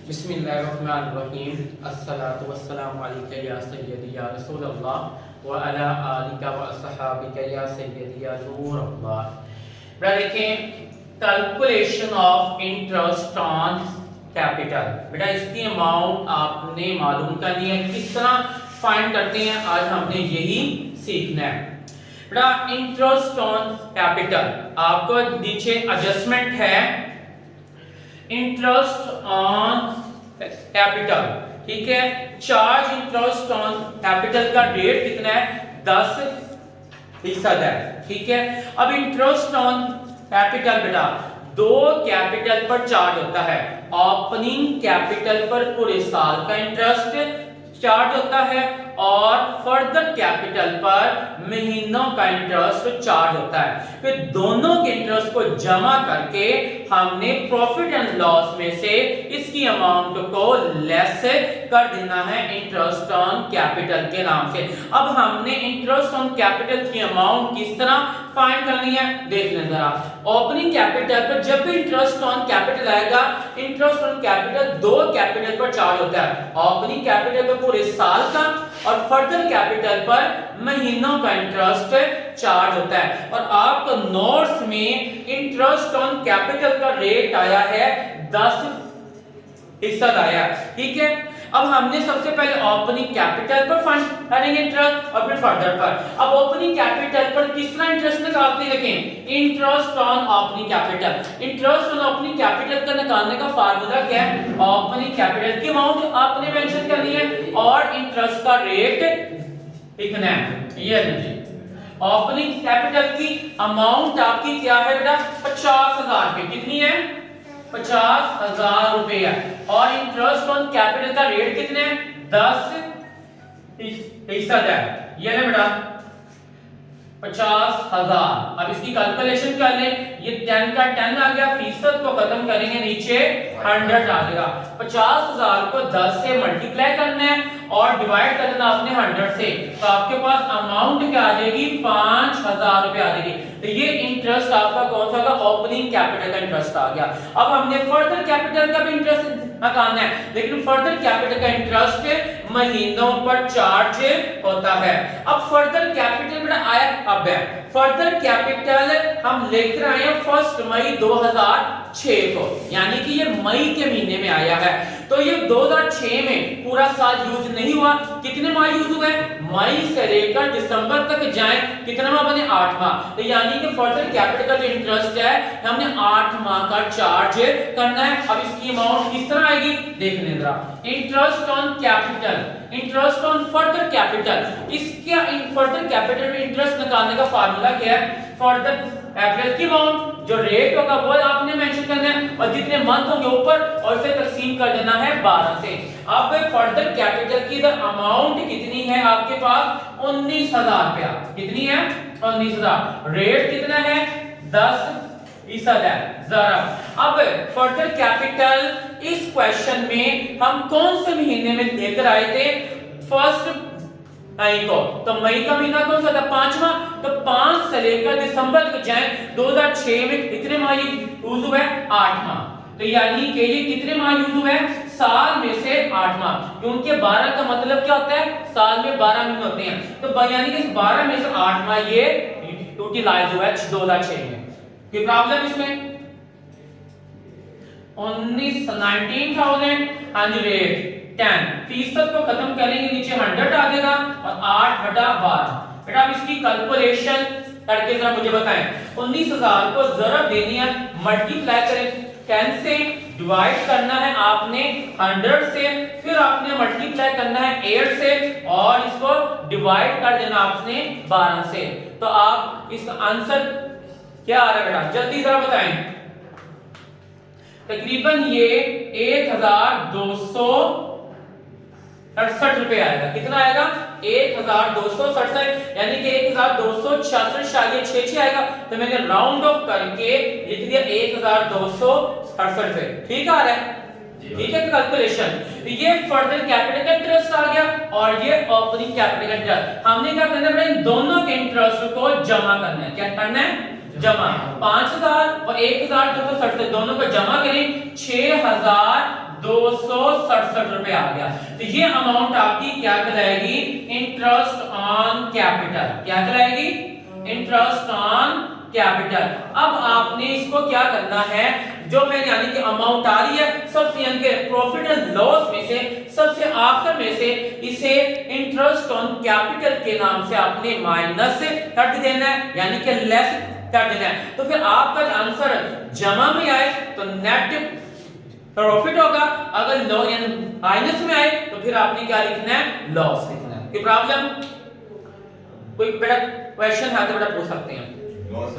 बिस्मिल्लाहिर्रहमानिर्रहीम अस्सलातु वस्सलामु अलैका या सय्यदी या रसूलल्लाह व अला आलिका व अस्हाबिका या सय्यदी या नूरल्लाह। बेटा देखें, calculation of interest on capital. बेटा इसकी अमाउंट आपने मालूम करनी है, किस तरह फाइंड करते हैं आज हमने यही सीखना है। बेटा इंटरेस्ट ऑन कैपिटल, आपको नीचे एडजस्टमेंट है इंटरेस्ट ऑन कैपिटल, ठीक है। चार्ज इंटरेस्ट ऑन कैपिटल का रेट कितना है? 10% है, ठीक है। अब इंटरेस्ट ऑन कैपिटल बेटा दो कैपिटल पर चार्ज होता है। ओपनिंग कैपिटल पर पूरे साल का इंटरेस्ट चार्ज होता है और फर्दर कैपिटल पर महीनों का इंटरेस्ट चार्ज होता है। फिर दोनों के इंटरेस्ट को जमा करके हमने प्रॉफिट एंड लॉस में से इसकी अमाउंट को लेस कर देना है इंटरेस्ट ऑन कैपिटल के नाम से। अब हमने इंटरेस्ट ऑन कैपिटल की अमाउंट किस तरह फाइंड करनी है देख लें जरा। ओपनिंग कैपिटल पर जब भी इंटरेस्ट ऑन कैपिटल आएगा, इंटरेस्ट ऑन कैपिटल दो कैपिटल पर चार्ज होता है। ओपनिंग कैपिटल पर पूरे साल का और फर्दर कैपिटल पर महीनों का इंटरेस्ट चार्ज होता है। और आपको नोट्स में इंटरेस्ट ऑन कैपिटल का रेट आया है 10% आया, ठीक है। अब हमने सबसे पहले ओपनिंग कैपिटल पर फंड करेंगे इंटरेस्ट और फिर फर्दर पर। अब ओपनिंग कैपिटल पर किस तरह इंटरेस्ट निकालते हैं देखें। Interest on opening capital, interest on opening capital का निकालने का फार्मूला क्या है? ओपनिंग कैपिटल की अमाउंट आपने मेंशन करनी है और इंटरेस्ट का रेट लिखना है। ये जी ओपनिंग कैपिटल की अमाउंट आपकी क्या है बेटा? 50,000 रुपए। कितनी है? 50,000 रुपए है। और इंटरेस्ट ऑन कैपिटल का रेट कितने है? 10% है। ये है बेटा 50,000। अब इसकी कैलकुलेशन कर लें। ये 10 का 10 आ गया, फीसद को खत्म करेंगे नीचे 100 आ जाएगा। 50,000 को 10 से मल्टीप्लाई करना है और डिवाइड कर देना आपने 100 से, तो आपके पास अमाउंट क्या आ जाएगी? 5,000 रुपए आ जाएगी। तो ये इंटरेस्ट आपका कौन सा होगा? ओपनिंग कैपिटल का इंटरेस्ट आ गया। अब हमने फर्दर कैपिटल का भी इंटरेस्ट निकालना है, लेकिन फर्दर कैपिटल का इंटरेस्ट महीनों पर चार्ज होता है। अब फर्दर कैपिटल बेटा आया अब है। फर्दर कैपिटल हम लेकर आए हैं 1 मई 2006 को, यानी कि ये मई के महीने में आया है। तो ये 2006 में पूरा साल यूज नहीं हुआ। कितने माह यूज हुए? मई से लेकर दिसंबर तक जाए, कितने माह बने? 8 माह। तो यानी कि फर्दर कैपिटल का जो इंटरेस्ट है हमने 8 माह का चार्ज करना है। अब इसकी अमाउंट किस तरह आएगी देख लें जरा। Interest on capital, interest on further capital, इसका फर्दर कैपिटल में इंटरेस्ट निकालने का फार्मूला क्या है? फर्दर कैपिटल की अमाउंट जो रेट होगा वो आपने मेंशन करना है और जितने मंथ होंगे ऊपर और इसे तकसीम कर देना है 12 से। अब फर्दर कैपिटल की इधर अमाउंट कितनी है आपके पास? 19,000 रुपया। कितनी है? 19,000। रेट कितना है? 10% है। जरा अब फर्दर कैपिटल इस क्वेश्चन में हम कौन से महीने में लेकर आए थे? 1 मई को। तो मई का महीना कौन सा था? 5वां। तो 5 से लेकर दिसंबर तक जाए 2006 में कितने माह यूज हुए? 8 माह। तो यानी कि ये कितने माह यूज हुए? साल में से 8 माह, क्योंकि 12 का मतलब क्या होता है? साल में 12 महीने होते हैं। तो यानी कि 12 में से 8 माह ये यूटिलाइज हुआ है 2006 में। कोई प्रॉब्लम इसमें? 19,10 फीसद को खत्म करेंगे नीचे 100 आ जाएगा और 8/12। बेटा अब इसकी कैलकुलेशन करके जरा मुझे बताएं। 19,000 को जरूर देनी है, मल्टीप्लाई करें 10 से, डिवाइड करना है आपने 100 से, फिर आपने मल्टीप्लाई करना है 8 से और इसको डिवाइड कर देना आपने 12 से। तो आप इसका आंसर क्या आ रहा है बेटा? जल्दी जरा बताएं। तकरीबन ये 1,267 रुपए आएगा। कितना आएगा? 1,267, यानी कि 1,266.66 आएगा। तो मैंने राउंड ऑफ करके लिख दिया 1,267 रुपए। ठीक आ रहा है? ठीक है कैलकुलेशन। ये फर्दर कैपिटल का इंटरेस्ट आ गया और ये ओपनिंग कैपिटल का इंटरेस्ट। हमने क्या करना है? इन दोनों के इंटरेस्ट को जमा करना है। क्या करना है? जमा। 5,000 और 1,267 दोनों को जमा करें 6,267 167 रुपए आ गया। तो ये अमाउंट आपकी क्या कहलाएगी? Interest on capital. क्या कहलाएगी? Interest on capital. अब आपने इसको क्या करना है, जो मैं यानी कि अमाउंट आ रही है सबसे यानी कि प्रॉफिट एंड लॉस में से सबसे आखिर में से इसे इंटरेस्ट ऑन कैपिटल के नाम से आपने माइनस कर देना है, यानी कि लेस कर देना है। तो फिर आपका आंसर जमा में आए तो नेट प्रॉफिट होगा, अगर लो यानी माइनस में आए तो फिर आपने क्या लिखना है? लॉस लिखना है। कोई प्रॉब्लम? कोई बड़ा क्वेश्चन है तो बड़ा पूछ सकते हैं। लॉस